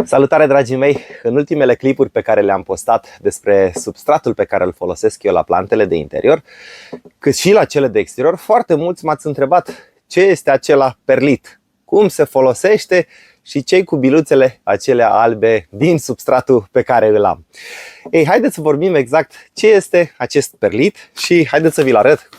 Salutare, dragii mei! În ultimele clipuri pe care le-am postat despre substratul pe care îl folosesc eu la plantele de interior, cât și la cele de exterior, foarte mulți m-ați întrebat ce este acela perlit, cum se folosește și ce-i cu biluțele acelea albe din substratul pe care îl am. Ei, haideți să vorbim exact ce este acest perlit și haideți să vi-l arăt.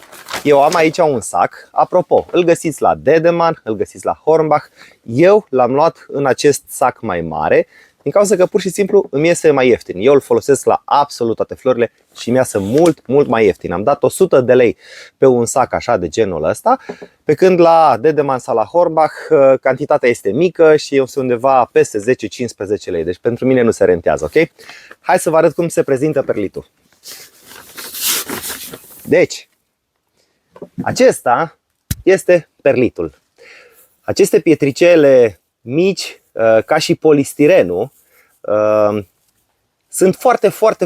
Eu am aici un sac, apropo, îl găsiți la Dedeman, îl găsiți la Hornbach. Eu l-am luat în acest sac mai mare, din cauza că pur și simplu îmi iese mai ieftin. Eu îl folosesc la absolut toate florile și mi iasă mult mai ieftin. Am dat 100 de lei pe un sac așa de genul ăsta, pe când la Dedeman sau la Hornbach cantitatea este mică și eu sunt undeva peste 10-15 lei. Deci pentru mine nu se rentează, ok? Hai să vă arăt cum se prezintă perlitul. Deci, acesta este perlitul. Aceste pietricele mici, ca și polistirenul, sunt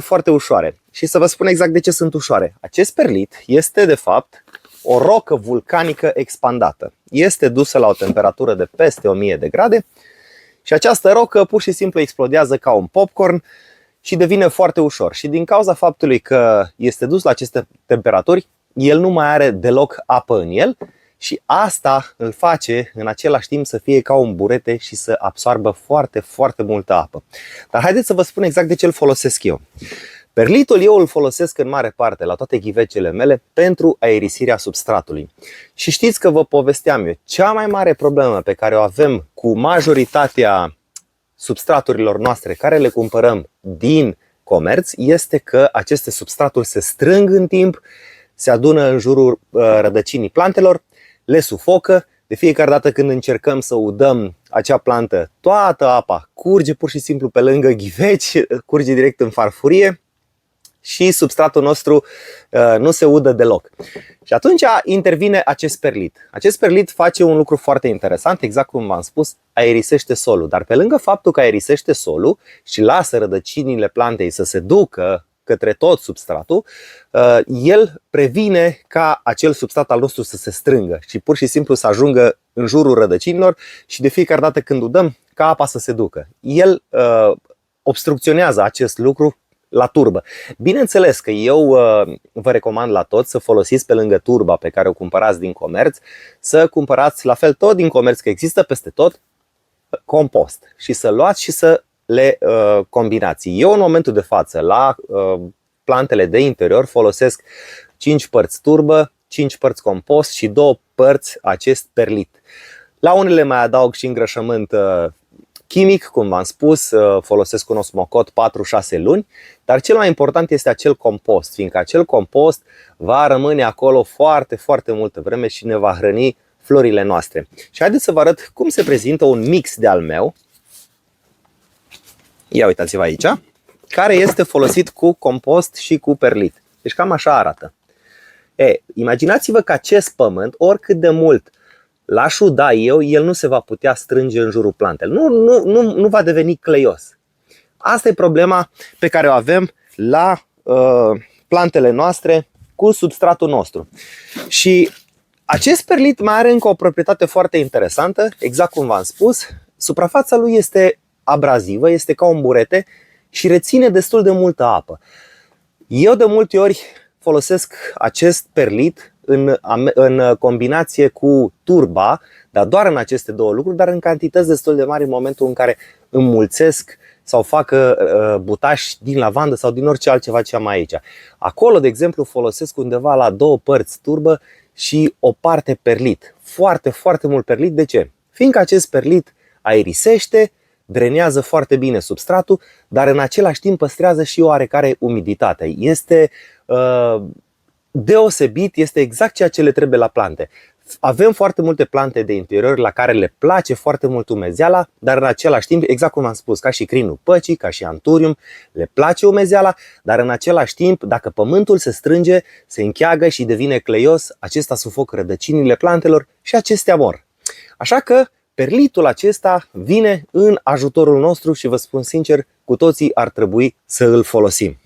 foarte ușoare. Și să vă spun exact de ce sunt ușoare. Acest perlit este de fapt o rocă vulcanică expandată. Este dusă la o temperatură de peste 1000 de grade și această rocă pur și simplu explodează ca un popcorn și devine foarte ușor. Și din cauza faptului că este dus la aceste temperaturi, el nu mai are deloc apă în el și asta îl face în același timp să fie ca un burete și să absoarbă foarte multă apă. Dar haideți să vă spun exact de ce îl folosesc eu. Perlitul eu îl folosesc în mare parte la toate ghivecele mele pentru aerisirea substratului. Și știți că vă povesteam eu, cea mai mare problemă pe care o avem cu majoritatea substraturilor noastre care le cumpărăm din comerț este că aceste substraturi se strâng în timp, se adună în jurul rădăcinii plantelor, le sufocă. De fiecare dată când încercăm să udăm acea plantă, toată apa curge pur și simplu pe lângă ghiveci, curge direct în farfurie și substratul nostru nu se udă deloc. Și atunci intervine acest perlit. Acest perlit face un lucru foarte interesant, exact cum v-am spus, aerisește solul. Dar pe lângă faptul că aerisește solul și lasă rădăcinile plantei să se ducă către tot substratul, el previne ca acel substrat al nostru să se strângă și pur și simplu să ajungă în jurul rădăcinilor și de fiecare dată când udăm, ca apa să se ducă. El obstrucționează acest lucru la turbă. Bineînțeles că eu vă recomand la toți să folosiți pe lângă turba pe care o cumpărați din comerț, să cumpărați la fel tot din comerț, că există peste tot, compost și să luați și să le combinați. Eu în momentul de față la plantele de interior folosesc 5 părți turbă, 5 părți compost și 2 părți acest perlit. La unele mai adaug și îngrășământ chimic, cum v-am spus, folosesc un osmocot 4-6 luni, dar cel mai important este acel compost, fiindcă acel compost va rămâne acolo foarte multă vreme și ne va hrăni florile noastre. Și haideți să vă arăt cum se prezintă un mix de al meu. Ia uitați-vă aici, care este folosit cu compost și cu perlit. Deci cam așa arată. Imaginați-vă că acest pământ, oricât de mult l-aș uda eu, el nu se va putea strânge în jurul plantelor. Nu va deveni cleios. Asta e problema pe care o avem la plantele noastre cu substratul nostru. Și acest perlit mai are încă o proprietate foarte interesantă, exact cum v-am spus. Suprafața lui este abrazivă, este ca un burete și reține destul de multă apă. Eu de multe ori folosesc acest perlit în combinație cu turba, dar doar în aceste două lucruri, dar în cantități destul de mari în momentul în care înmulțesc sau fac butași din lavandă sau din orice altceva ce am aici. Acolo, de exemplu, folosesc undeva la 2 părți turbă și o parte perlit. Foarte mult perlit. De ce? Fiindcă acest perlit aerisește, drenează foarte bine substratul, dar în același timp păstrează și o oarecare umiditate. Este deosebit, este exact ceea ce le trebuie la plante. Avem foarte multe plante de interior la care le place foarte mult umezeala, dar în același timp, exact cum am spus, ca și crinul păcii, ca și anturium, le place umezeala, dar în același timp, dacă pământul se strânge, se încheagă și devine cleios, acesta sufocă rădăcinile plantelor și acestea mor. Așa că perlitul acesta vine în ajutorul nostru și vă spun sincer, cu toții ar trebui să îl folosim.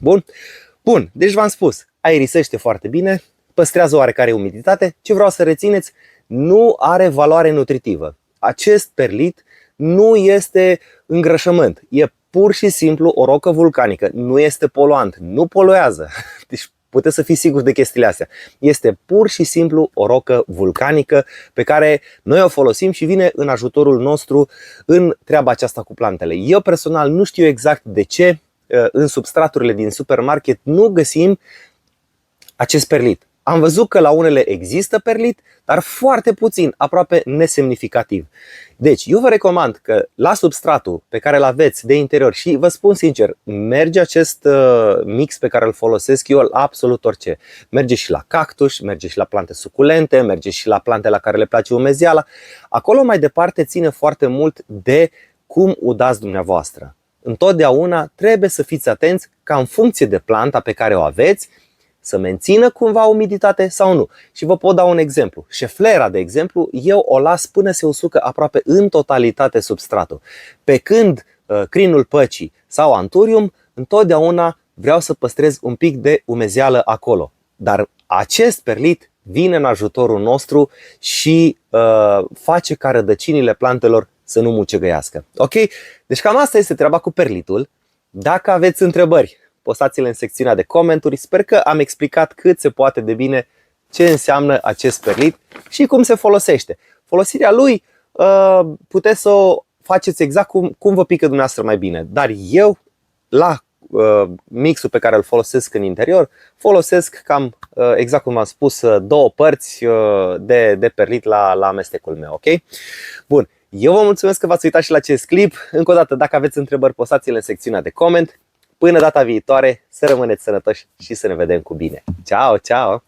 Bun, deci v-am spus, aerisește foarte bine, păstrează oarecare umiditate. Ce vreau să rețineți? Nu are valoare nutritivă. Acest perlit nu este îngrășământ, e pur și simplu o rocă vulcanică, nu este poluant, nu poluează. Deci puteți să fiți siguri de chestiile astea. Este pur și simplu o rocă vulcanică pe care noi o folosim și vine în ajutorul nostru în treaba aceasta cu plantele. Eu personal nu știu exact de ce în substraturile din supermarket nu găsim acest perlit. Am văzut că la unele există perlit, dar foarte puțin, aproape nesemnificativ. Deci, eu vă recomand că la substratul pe care îl aveți de interior, și vă spun sincer, merge acest mix pe care îl folosesc eu la absolut orice. Merge și la cactus, merge și la plante suculente, merge și la plante la care le place umezeala. Acolo mai departe ține foarte mult de cum udați dumneavoastră. Întotdeauna trebuie să fiți atenți ca în funcție de planta pe care o aveți, să mențină cumva umiditate sau nu. Și vă pot da un exemplu. Șeflera, de exemplu, eu o las până se usucă aproape în totalitate substratul. Pe când crinul păcii sau anturium, întotdeauna vreau să păstrez un pic de umezeală acolo. Dar acest perlit vine în ajutorul nostru și face ca rădăcinile plantelor să nu mucegăiască. Ok? Deci cam asta este treaba cu perlitul. Dacă aveți întrebări, postați-le în secțiunea de comentarii. Sper că am explicat cât se poate de bine ce înseamnă acest perlit și cum se folosește. Folosirea lui puteți să o faceți exact cum vă pică dumneavoastră mai bine. Dar eu, la mixul pe care îl folosesc în interior, folosesc cam, exact cum v-am spus, 2 părți de perlit la amestecul meu. Ok? Bun. Eu vă mulțumesc că v-ați uitat și la acest clip. Încă o dată, dacă aveți întrebări, postați-le în secțiunea de coment. Până data viitoare, să rămâneți sănătoși și să ne vedem cu bine. Ciao, ciao!